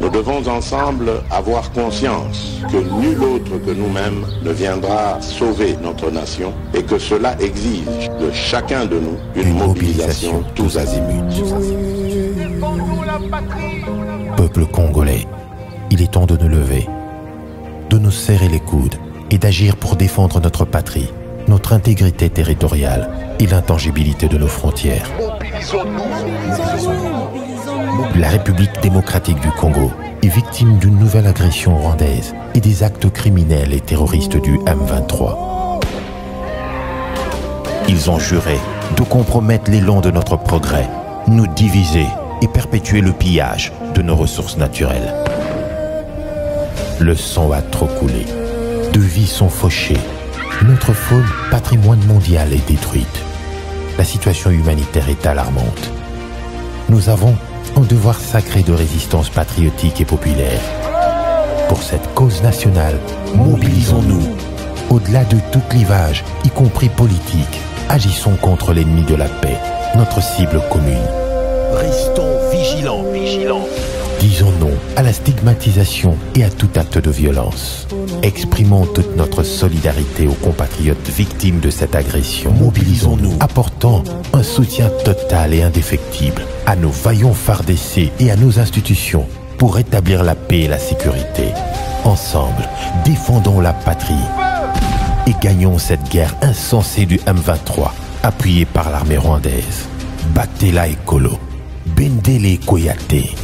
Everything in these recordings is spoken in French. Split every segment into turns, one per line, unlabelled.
Nous devons ensemble avoir conscience que nul autre que nous-mêmes ne viendra sauver notre nation et que cela exige de chacun de nous une mobilisation tous azimuts.
Peuple congolais, il est temps de nous lever, de nous serrer les coudes et d'agir pour défendre notre patrie, notre intégrité territoriale et l'intangibilité de nos frontières. La République démocratique du Congo est victime d'une nouvelle agression rwandaise et des actes criminels et terroristes du M23. Ils ont juré de compromettre l'élan de notre progrès, nous diviser et perpétuer le pillage de nos ressources naturelles. Le sang a trop coulé, de vies sont fauchées, notre faune, patrimoine mondial, est détruite. La situation humanitaire est alarmante. Nous avons un devoir sacré de résistance patriotique et populaire. Pour cette cause nationale, mobilisons-nous. Au-delà de tout clivage, y compris politique, agissons contre l'ennemi de la paix, notre cible commune.
Restons vigilants.
Disons non à la stigmatisation et à tout acte de violence. Exprimons toute notre solidarité aux compatriotes victimes de cette agression. Mobilisons-nous, apportant un soutien total et indéfectible à nos vaillants FARDC et à nos institutions pour rétablir la paix et la sécurité. Ensemble, défendons la patrie et gagnons cette guerre insensée du M23, appuyée par l'armée rwandaise. Battez-la écolo, Bendele Koyate.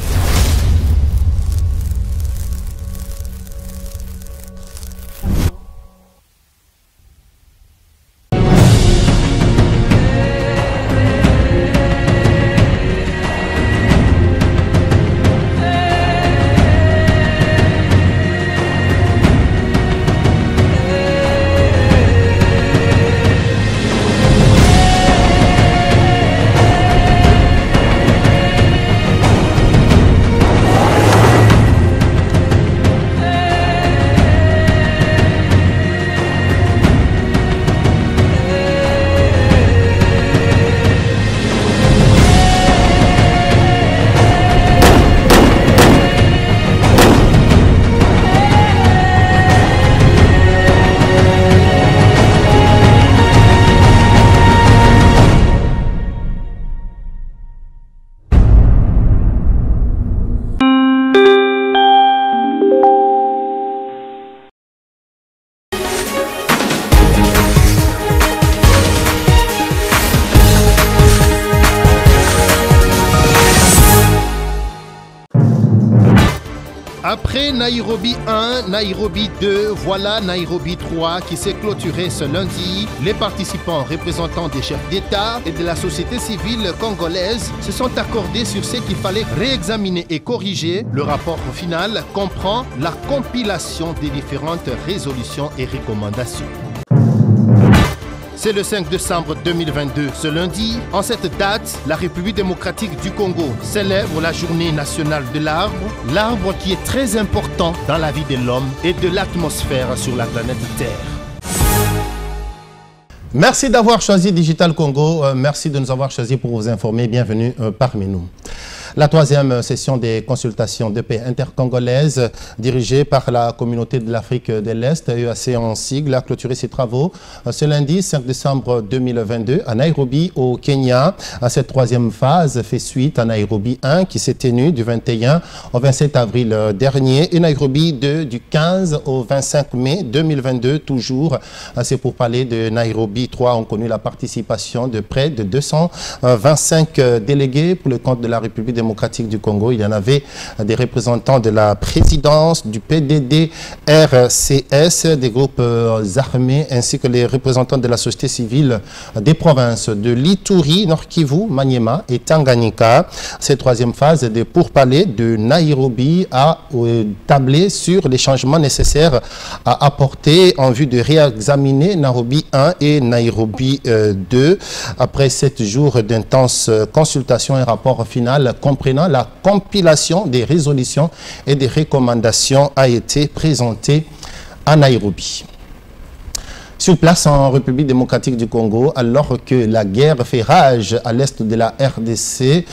Après Nairobi 1, Nairobi 2, voilà Nairobi 3 qui s'est clôturé ce lundi. Les participants représentants des chefs d'État et de la société civile congolaise se sont accordés sur ce qu'il fallait réexaminer et corriger. Le rapport final comprend la compilation des différentes résolutions et recommandations. C'est le 5 décembre 2022. Ce lundi, en cette date, la République démocratique du Congo célèbre la journée nationale de l'arbre. L'arbre qui est très important dans la vie de l'homme et de l'atmosphère sur la planète Terre. Merci d'avoir choisi Digital Congo. Merci de nous avoir choisis pour vous informer. Bienvenue parmi nous. La troisième session des consultations de paix intercongolaises dirigée par la communauté de l'Afrique de l'Est, EAC en sigle, a clôturé ses travaux ce lundi 5 décembre 2022 à Nairobi au Kenya. Cette troisième phase fait suite à Nairobi 1 qui s'est tenue du 21 au 27 avril dernier et Nairobi 2 du 15 au 25 mai 2022 toujours. C'est pour parler de Nairobi 3. On connu la participation de près de 225 délégués pour le compte de la République démocratique du Congo. Il y en avait des représentants de la présidence, du PDD, RCS, des groupes armés, ainsi que les représentants de la société civile des provinces de l'Ituri, Nord Kivu, Maniema et Tanganyika. Cette troisième phase de pourparlers de Nairobi a tablé sur les changements nécessaires à apporter en vue de réexaminer Nairobi 1 et Nairobi 2. Après 7 jours d'intenses consultations, un rapport final comprenant la compilation des résolutions et des recommandations a été présenté à Nairobi. Sur place en République démocratique du Congo, alors que la guerre fait rage à l'est de la RDC,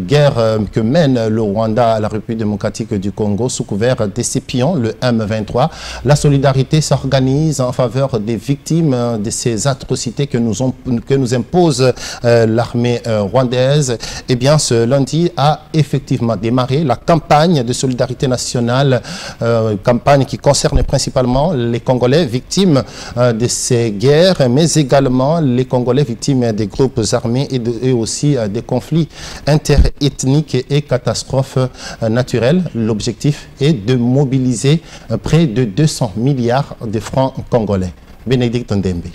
guerre que mène le Rwanda à la République démocratique du Congo sous couvert des Scipions, le M23, la solidarité s'organise en faveur des victimes de ces atrocités que nous impose l'armée rwandaise. Eh bien, ce lundi a effectivement démarré la campagne de solidarité nationale, campagne qui concerne principalement les Congolais victimes de ces guerres, mais également les Congolais victimes des groupes armés et aussi des conflits interethniques et catastrophes naturelles. L'objectif est de mobiliser près de 200 milliards de francs congolais. Bénédicte Ndembe.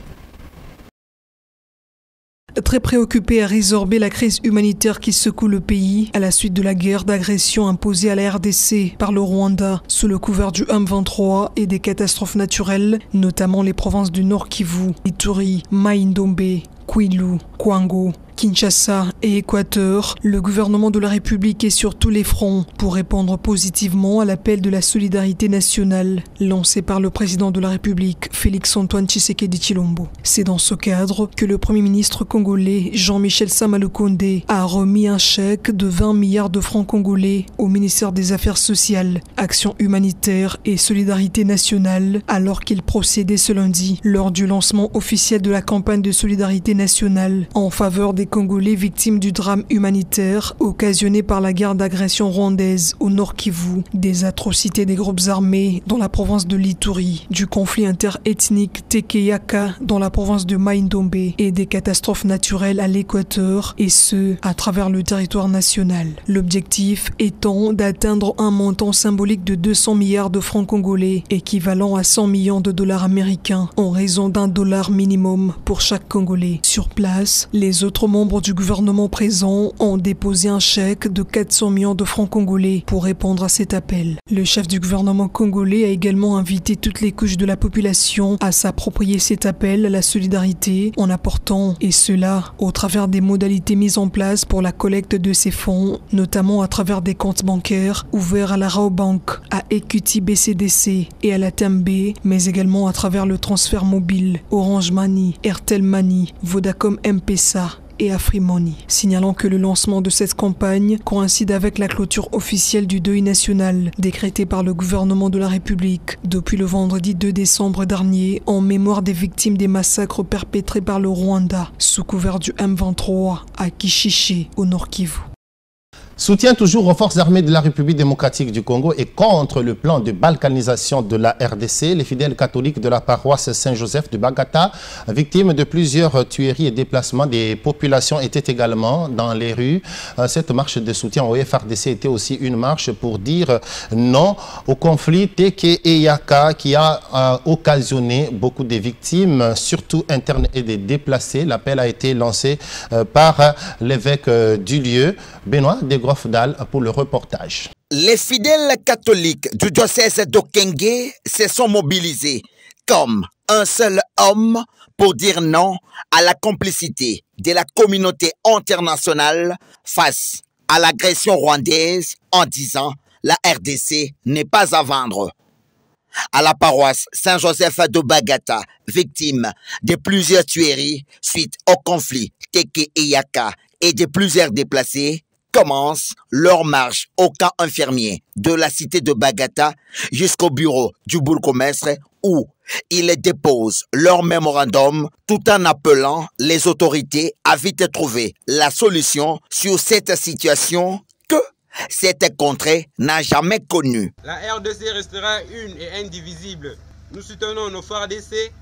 Très préoccupé à résorber la crise humanitaire qui secoue le pays à la suite de la guerre d'agression imposée à la RDC par le Rwanda sous le couvert du M23 et des catastrophes naturelles, notamment les provinces du Nord Kivu, Ituri, Mai-Ndombe, Kwilu, Kwango, Kinshasa et Équateur, le gouvernement de la République est sur tous les fronts pour répondre positivement à l'appel de la solidarité nationale lancé par le président de la République, Félix-Antoine Tshisekedi Tshilombo. C'est dans ce cadre que le Premier ministre congolais, Jean-Michel Sama Lukonde, a remis un chèque de 20 milliards de francs congolais au ministère des Affaires sociales, Action humanitaire et solidarité nationale, alors qu'il procédait ce lundi lors du lancement officiel de la campagne de solidarité nationale en faveur des Congolais victimes du drame humanitaire occasionné par la guerre d'agression rwandaise au Nord Kivu, des atrocités des groupes armés dans la province de l'Ituri, du conflit interethnique Tekeyaka dans la province de Mai-Ndombe et des catastrophes naturelles à l'Équateur, et ce, à travers le territoire national. L'objectif étant d'atteindre un montant symbolique de 200 milliards de francs congolais, équivalent à 100 millions de dollars américains, en raison d'un dollar minimum pour chaque Congolais. Sur place, les autres membres du gouvernement présent ont déposé un chèque de 400 millions de francs congolais pour répondre à cet appel. Le chef du gouvernement congolais a également invité toutes les couches de la population à s'approprier cet appel à la solidarité en apportant, et cela au travers des modalités mises en place pour la collecte de ces fonds, notamment à travers des comptes bancaires ouverts à la Raobank, à Equity BCDC et à la Tembe, mais également à travers le transfert mobile, Orange Money, Airtel Money, Vodacom M-Pesa et Afrimoni, signalant que le lancement de cette campagne coïncide avec la clôture officielle du deuil national décrété par le gouvernement de la République depuis le vendredi 2 décembre dernier en mémoire des victimes des massacres perpétrés par le Rwanda sous couvert du M23 à Kishishi au Nord Kivu.
Soutient toujours aux forces armées de la République démocratique du Congo et contre le plan de balkanisation de la RDC, les fidèles catholiques de la paroisse Saint-Joseph de Bagata, victimes de plusieurs tueries et déplacements des populations, étaient également dans les rues. Cette marche de soutien au FARDC était aussi une marche pour dire non au conflit Tekeyaka qui a occasionné beaucoup de victimes, surtout internes et des déplacés. L'appel a été lancé par l'évêque du lieu, Benoît Desgroffes pour le reportage.
Les fidèles catholiques du diocèse d'Okenge se sont mobilisés comme un seul homme pour dire non à la complicité de la communauté internationale face à l'agression rwandaise en disant la RDC n'est pas à vendre. À la paroisse Saint-Joseph de Bagata, victime de plusieurs tueries suite au conflit Tekeyaka et de plusieurs déplacés, commencent leur marche au camp infirmier de la cité de Bagata jusqu'au bureau du bourgmestre où ils déposent leur mémorandum tout en appelant les autorités à vite trouver la solution sur cette situation que cette contrée n'a jamais connue.
La RDC restera une et indivisible. Nous soutenons nos frères RDC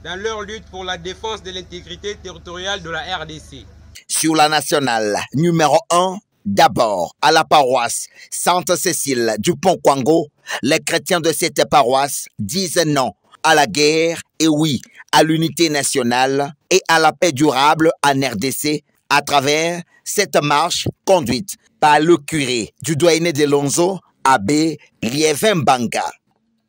dans leur lutte pour la défense de l'intégrité territoriale de la RDC.
Sur la nationale numéro 1, d'abord, à la paroisse Sainte-Cécile du Pont-Kwango, les chrétiens de cette paroisse disent non à la guerre et oui à l'unité nationale et à la paix durable en RDC à travers cette marche conduite par le curé du doyenné de Lonzo, abbé Liévin Banga.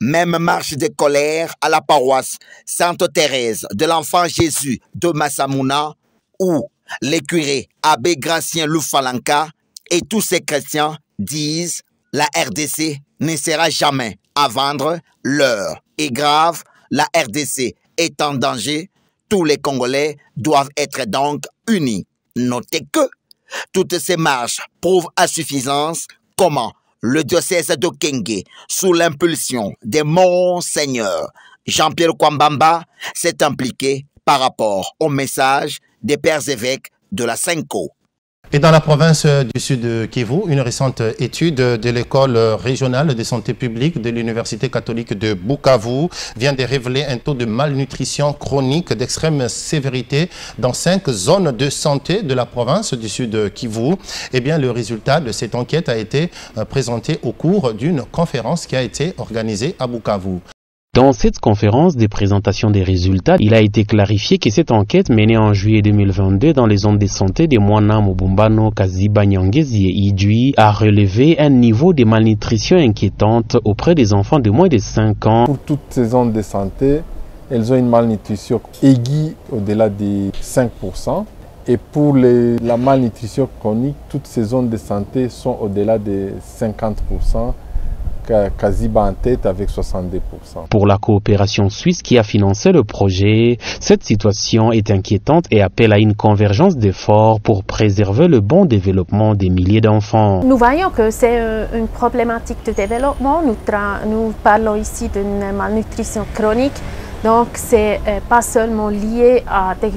Même marche de colère à la paroisse Sainte-Thérèse de l'Enfant Jésus de Massamouna où les curés abbé Gracien Lufalanka et tous ces chrétiens disent la RDC ne sera jamais à vendre. L'heure est grave, la RDC est en danger, tous les Congolais doivent être donc unis. Notez que toutes ces marches prouvent à suffisance comment le diocèse d'Okenge, sous l'impulsion des Monseigneurs Jean-Pierre Kwambamba, s'est impliqué par rapport au message des pères évêques de la Senko.
Et dans la province du Sud Kivu, une récente étude de l'école régionale de santé publique de l'Université catholique de Bukavu vient de révéler un taux de malnutrition chronique d'extrême sévérité dans 5 zones de santé de la province du Sud Kivu. Eh bien, le résultat de cette enquête a été présenté au cours d'une conférence qui a été organisée à Bukavu.
Dans cette conférence de présentation des résultats, il a été clarifié que cette enquête menée en juillet 2022 dans les zones de santé de Mwana, Mobumbano, Kaziba, Nyangezi et Idjui a relevé un niveau de malnutrition inquiétante auprès des enfants de moins de 5 ans.
Pour toutes ces zones de santé, elles ont une malnutrition aiguë au-delà de 5%. Et pour la malnutrition chronique, toutes ces zones de santé sont au-delà de 50%. Kaziba en tête avec 62%.
Pour la coopération suisse qui a financé le projet, cette situation est inquiétante et appelle à une convergence d'efforts pour préserver le bon développement des milliers d'enfants.
Nous voyons que c'est une problématique de développement. Nous parlons ici d'une malnutrition chronique. Donc, ce n'est pas seulement lié à des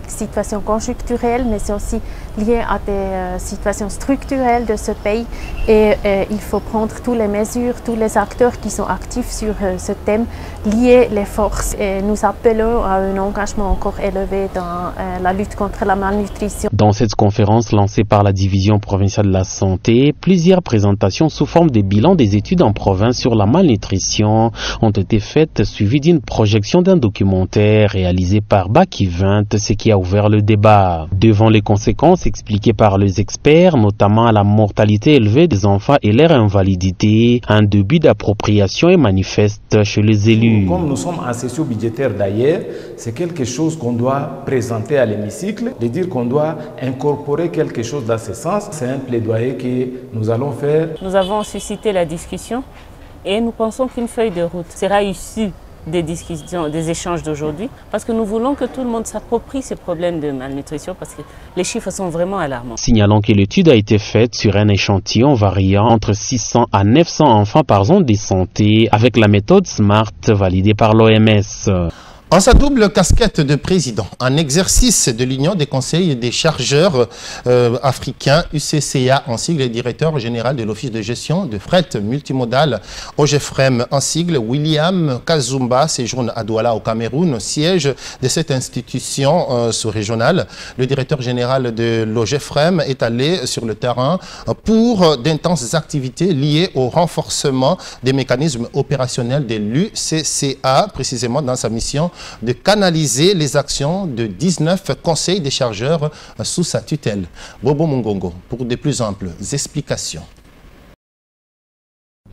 situations conjoncturelles, mais c'est aussi lié à des situations structurelles de ce pays. Et il faut prendre toutes les mesures, tous les acteurs qui sont actifs sur ce thème, lier les forces. Et nous appelons à un engagement encore élevé dans la lutte contre la malnutrition.
Dans cette conférence lancée par la Division provinciale de la santé, plusieurs présentations sous forme de bilan des études en province sur la malnutrition ont été faites, suivies d'une projection d'un documentaire réalisé par Baki 20, ce qui a ouvert le débat. Devant les conséquences expliquées par les experts, notamment à la mortalité élevée des enfants et leur invalidité, un début d'appropriation est manifeste chez les élus.
Comme nous sommes en session budgétaire d'ailleurs, c'est quelque chose qu'on doit présenter à l'hémicycle, de dire qu'on doit incorporer quelque chose dans ce sens. C'est un plaidoyer que nous allons faire.
Nous avons suscité la discussion et nous pensons qu'une feuille de route sera issue des discussions, des échanges d'aujourd'hui, parce que nous voulons que tout le monde s'approprie ces problèmes de malnutrition, parce que les chiffres sont vraiment alarmants.
Signalons que l'étude a été faite sur un échantillon variant entre 600 à 900 enfants par zone de santé, avec la méthode SMART validée par l'OMS.
En sa double casquette de président, en exercice de l'Union des conseils des chargeurs africains, UCCA en sigle, et directeur général de l'Office de gestion de fret multimodal OGFREM en sigle, William Kazumba séjourne à Douala au Cameroun, siège de cette institution sous-régionale. Le directeur général de l'OGFREM est allé sur le terrain pour d'intenses activités liées au renforcement des mécanismes opérationnels de l'UCCA, précisément dans sa mission de canaliser les actions de 19 conseils des chargeurs sous sa tutelle. Bobo Mungongo, pour de plus amples explications.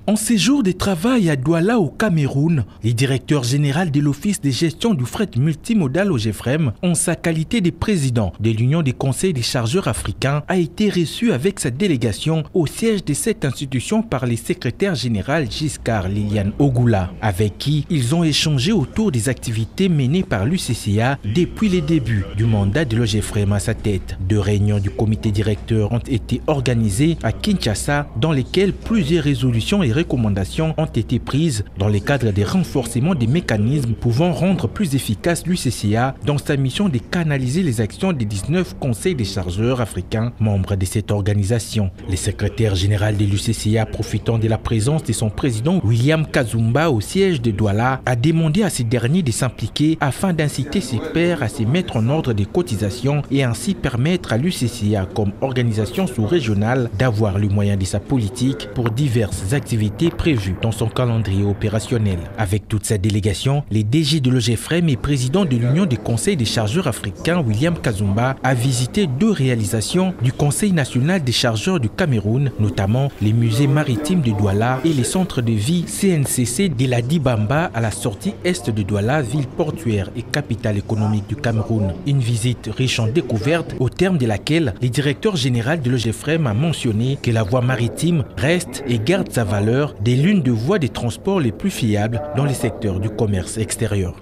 En séjour de travail à Douala au Cameroun, le directeur général de l'Office de gestion du fret multimodal OGFREM, en sa qualité de président de l'Union des conseils des chargeurs africains, a été reçu avec sa délégation au siège de cette institution par le secrétaire général Giscard Liliane Ogula, avec qui ils ont échangé autour des activités menées par l'UCCA depuis les débuts du mandat de l'OGFREM à sa tête. 2 réunions du comité directeur ont été organisées à Kinshasa, dans lesquelles plusieurs résolutions et recommandations ont été prises dans le cadre des renforcements des mécanismes pouvant rendre plus efficace l'UCCA dans sa mission de canaliser les actions des 19 conseils des chargeurs africains membres de cette organisation. Le secrétaire général de l'UCCA, profitant de la présence de son président William Kazumba au siège de Douala, a demandé à ces derniers de s'impliquer afin d'inciter ses pairs à se mettre en ordre des cotisations et ainsi permettre à l'UCCA comme organisation sous-régionale d'avoir le moyen de sa politique pour diverses activités prévues dans son calendrier opérationnel. Avec toute sa délégation, le DG de l'OGFREM et président de l'Union des conseils des chargeurs africains, William Kazumba, a visité 2 réalisations du Conseil national des chargeurs du Cameroun, notamment les musées maritimes de Douala et les centres de vie CNCC de la Dibamba à la sortie est de Douala, ville portuaire et capitale économique du Cameroun. Une visite riche en découvertes au terme de laquelle le directeur général de l'OGFREM a mentionné que la voie maritime reste et garde sa valeur des l'une des voies de transport les plus fiables dans les secteurs du commerce extérieur.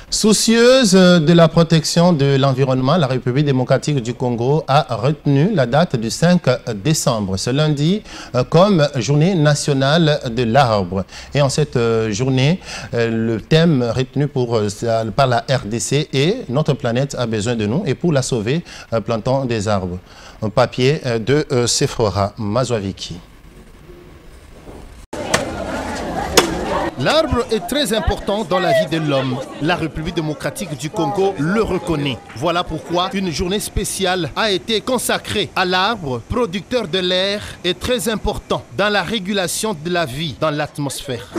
Soucieuse de la protection de l'environnement, la République démocratique du Congo a retenu la date du 5 décembre, ce lundi, comme journée nationale de l'arbre. Et en cette journée, le thème retenu par la RDC est « Notre planète a besoin de nous » et pour la sauver, plantons des arbres. Un papier de Sephora Mazwaviki. L'arbre est très important dans la vie de l'homme. La République démocratique du Congo le reconnaît. Voilà pourquoi une journée spéciale a été consacrée à l'arbre, producteur de l'air et très important dans la régulation de la vie dans l'atmosphère.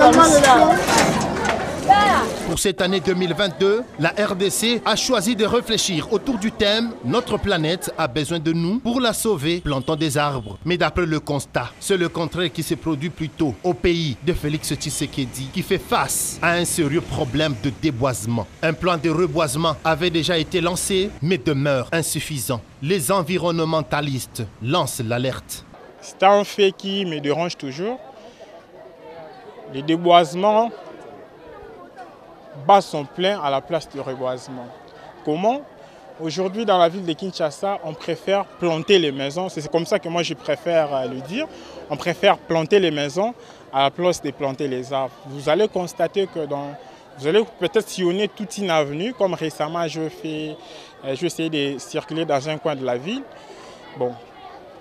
Pour cette année 2022, la RDC a choisi de réfléchir autour du thème « Notre planète a besoin de nous ». Pour la sauver, plantons des arbres. Mais d'après le constat, c'est le contraire qui se produit plutôt au pays de Félix Tshisekedi, qui fait face à un sérieux problème de déboisement. Un plan de reboisement avait déjà été lancé, mais demeure insuffisant. Les environnementalistes lancent l'alerte.
C'est un fait qui me dérange toujours. Le déboisement bat son plein à la place du reboisement. Comment? Aujourd'hui, dans la ville de Kinshasa, on préfère planter les maisons. C'est comme ça que moi, je préfère le dire. On préfère planter les maisons à la place de planter les arbres. Vous allez constater que vous allez peut-être sillonner toute une avenue, comme récemment, je essayé de circuler dans un coin de la ville. Bon,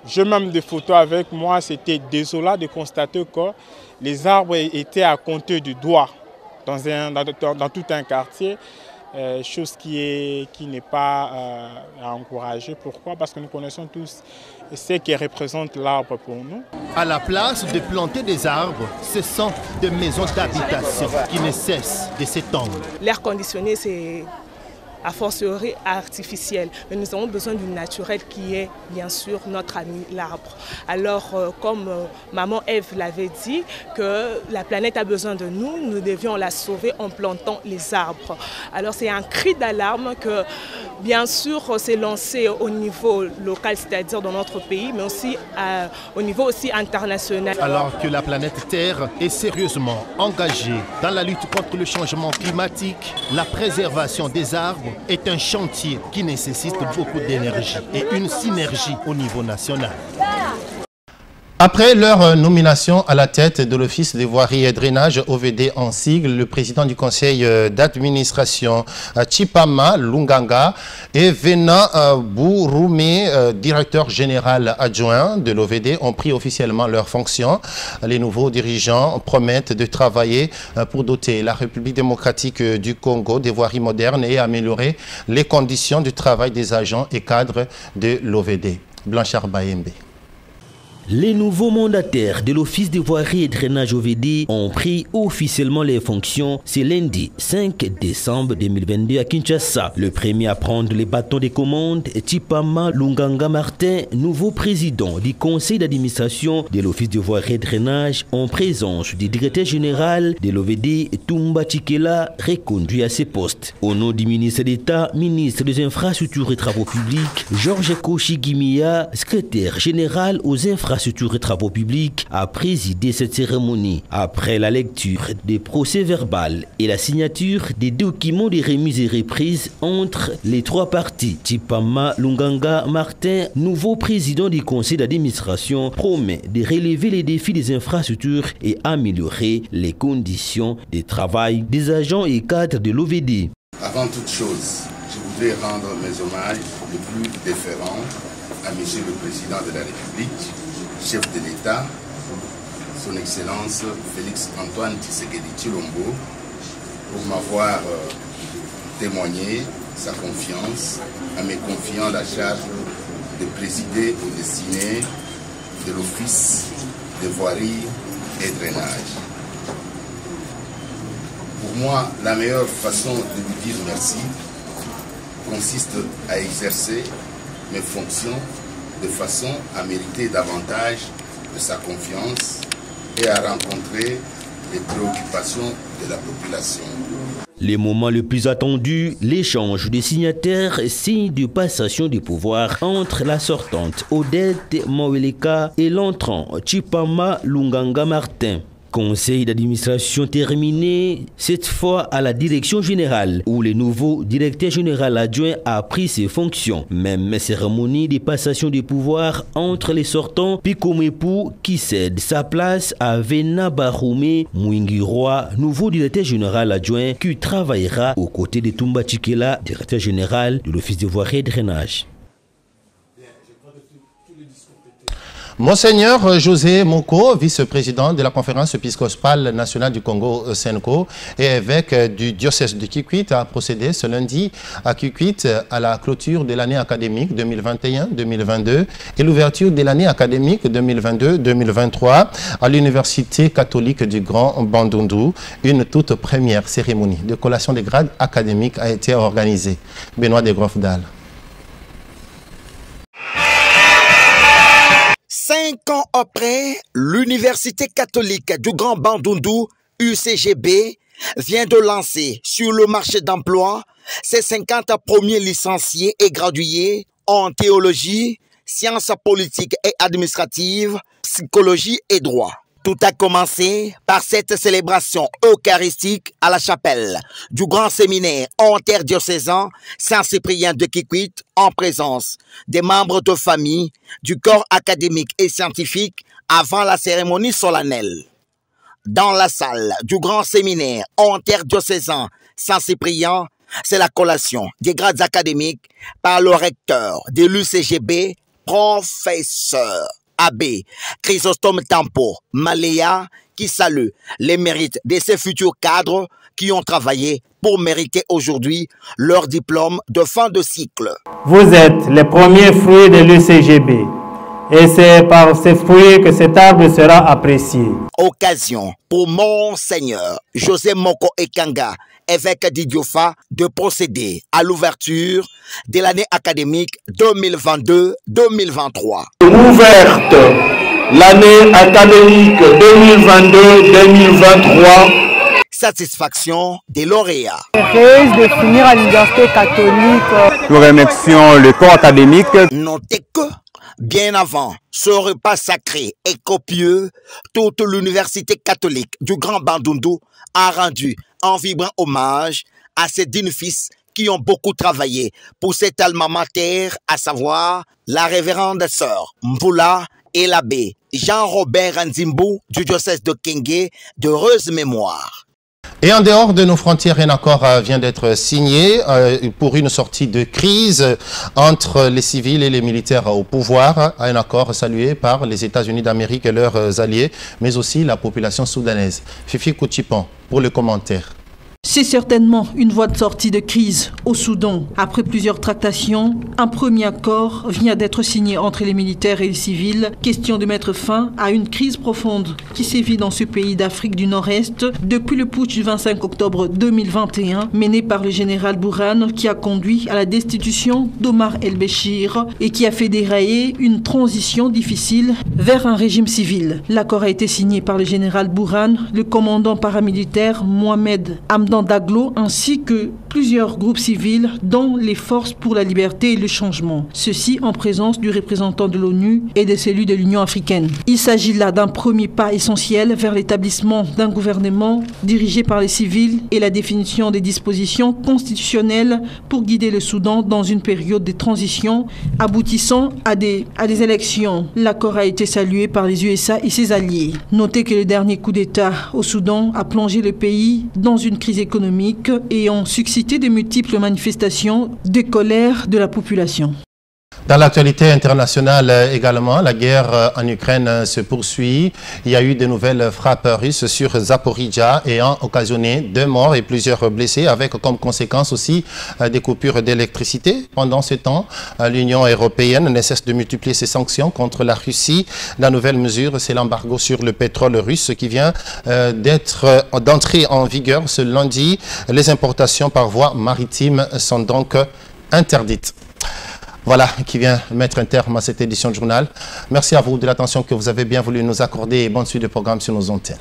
j'ai même des photos avec moi. C'était désolant de constater que les arbres étaient à compter du doigt dans tout un quartier, chose qui n'est pas à encourager. Pourquoi? Parce que nous connaissons tous ce qui représente l'arbre pour nous.
À la place de planter des arbres, ce sont des maisons d'habitation qui ne cessent de s'étendre.
L'air conditionné, c'est a fortiori artificiel. Mais nous avons besoin du naturel qui est bien sûr notre ami l'arbre. Alors comme maman Ève l'avait dit, que la planète a besoin de nous, nous devions la sauver en plantant les arbres. Alors c'est un cri d'alarme que bien sûr c'est lancé au niveau local, c'est-à-dire dans notre pays, mais aussi au niveau aussi international.
Alors que la planète Terre est sérieusement engagée dans la lutte contre le changement climatique, la préservation des arbres est un chantier qui nécessite beaucoup d'énergie et une synergie au niveau national. Après leur nomination à la tête de l'Office des voiries et drainage OVD en sigle, le président du conseil d'administration Tshipama Lunganga et Vena Bouroumé, directeur général adjoint de l'OVD, ont pris officiellement leurs fonctions. Les nouveaux dirigeants promettent de travailler pour doter la République démocratique du Congo des voiries modernes et améliorer les conditions du travail des agents et cadres de l'OVD. Blanchard Bayembe.
Les nouveaux mandataires de l'Office des voiries et drainage OVD ont pris officiellement les fonctions ce lundi 5 décembre 2022 à Kinshasa. Le premier à prendre les bâtons des commandes est Tshipama Lunganga Martin, nouveau président du conseil d'administration de l'Office des voiries et drainage, en présence du directeur général de l'OVD Tumba Tshikela, reconduit à ses postes. Au nom du ministre d'État, ministre des Infrastructures et Travaux Publics, Georges Koshigimia, secrétaire général aux infrastructures et travaux publics, a présidé cette cérémonie. Après la lecture des procès-verbaux et la signature des documents de remise et reprise entre les trois parties, Tshipama Lunganga Martin, nouveau président du conseil d'administration, promet de relever les défis des infrastructures et améliorer les conditions de travail des agents et cadres de l'OVD.
Avant toute chose, je voudrais rendre mes hommages les plus déférents à Monsieur le Président de la République, chef de l'État, son Excellence Félix Antoine Tshisekedi Tshilombo, pour m'avoir témoigné sa confiance en me confiant la charge de présider au destiné de l'Office des voiries et drainage. Pour moi, la meilleure façon de lui dire merci consiste à exercer mes fonctions de façon à mériter davantage de sa confiance et à rencontrer les préoccupations de la population.
Les moments les plus attendus, l'échange des signataires, signe de passation de pouvoir entre la sortante Odette Maweleka et l'entrant Tshipama Lunganga Martin. Conseil d'administration terminé, cette fois à la direction générale, où le nouveau directeur général adjoint a pris ses fonctions. Même cérémonie de passation de pouvoir entre les sortants Pikomepu qui cède sa place à Vena Baroumé Mwingiroa, nouveau directeur général adjoint qui travaillera aux côtés de Toumba Chikela, directeur général de l'Office des voiries et drainage.
Monseigneur José Moko, vice-président de la conférence épiscopale nationale du Congo, Senko, et évêque du diocèse de Kikwit, a procédé ce lundi à Kikwit à la clôture de l'année académique 2021-2022 et l'ouverture de l'année académique 2022-2023 à l'Université catholique du Grand Bandundu. Une toute première cérémonie de collation des grades académiques a été organisée. Benoît de Grofdal.
5 ans après, l'Université catholique du Grand Bandundu, UCGB, vient de lancer sur le marché d'emploi ses 50 premiers licenciés et gradués en théologie, sciences politiques et administratives, psychologie et droit. Tout a commencé par cette célébration eucharistique à la chapelle du grand séminaire interdiocésain Saint-Cyprien de Kikwit en présence des membres de famille, du corps académique et scientifique avant la cérémonie solennelle. Dans la salle du grand séminaire interdiocésain Saint-Cyprien, c'est la collation des grades académiques par le recteur de l'UCGB, professeur Abbé Chrysostome Tampo Maléa, qui salue les mérites de ces futurs cadres qui ont travaillé pour mériter aujourd'hui leur diplôme de fin de cycle.
Vous êtes les premiers fruits de l'UCGB et c'est par ces fruits que cet arbre sera apprécié.
Occasion pour Monseigneur José Moko Ekanga, évêque d'Idiofa, de procéder à l'ouverture de l'année académique 2022-2023.
Ouverte l'année académique 2022-2023.
Satisfaction des lauréats.
Heureuse de finir à l'université catholique.
Nous remercions le corps académique.
Notez que, bien avant ce repas sacré et copieux, toute l'université catholique du Grand Bandundu a rendu un vibrant hommage à ces dignes fils qui ont beaucoup travaillé pour cette alma mater, à savoir la révérende sœur Mvula et l'abbé Jean-Robert Nzimbu du diocèse de Kenge, d'heureuse mémoire.
Et en dehors de nos frontières, un accord vient d'être signé pour une sortie de crise entre les civils et les militaires au pouvoir. Un accord salué par les États-Unis d'Amérique et leurs alliés, mais aussi la population soudanaise. Fifi Kouchipan pour le commentaire.
C'est certainement une voie de sortie de crise au Soudan. Après plusieurs tractations, un premier accord vient d'être signé entre les militaires et les civils. Question de mettre fin à une crise profonde qui sévit dans ce pays d'Afrique du Nord-Est depuis le putsch du 25 octobre 2021 mené par le général Bourhan qui a conduit à la destitution d'Omar el-Béchir et qui a fait dérailler une transition difficile vers un régime civil. L'accord a été signé par le général Bourhan, le commandant paramilitaire Mohamed Hamdan Daglo ainsi que plusieurs groupes civils dont les Forces pour la liberté et le changement. Ceci en présence du représentant de l'ONU et de celui de l'Union africaine. Il s'agit là d'un premier pas essentiel vers l'établissement d'un gouvernement dirigé par les civils et la définition des dispositions constitutionnelles pour guider le Soudan dans une période de transition aboutissant à des élections. L'accord a été salué par les USA et ses alliés. Notez que le dernier coup d'État au Soudan a plongé le pays dans une crise économique et ont suscité de multiples manifestations de colère de la population.
Dans l'actualité internationale également, la guerre en Ukraine se poursuit. Il y a eu de nouvelles frappes russes sur Zaporizhzhia ayant occasionné 2 morts et plusieurs blessés avec comme conséquence aussi des coupures d'électricité. Pendant ce temps, l'Union européenne ne cesse de multiplier ses sanctions contre la Russie. La nouvelle mesure, c'est l'embargo sur le pétrole russe qui vient d'entrer en vigueur ce lundi. Les importations par voie maritime sont donc interdites. Voilà qui vient mettre un terme à cette édition de journal. Merci à vous de l'attention que vous avez bien voulu nous accorder et bonne suite de programme sur nos antennes.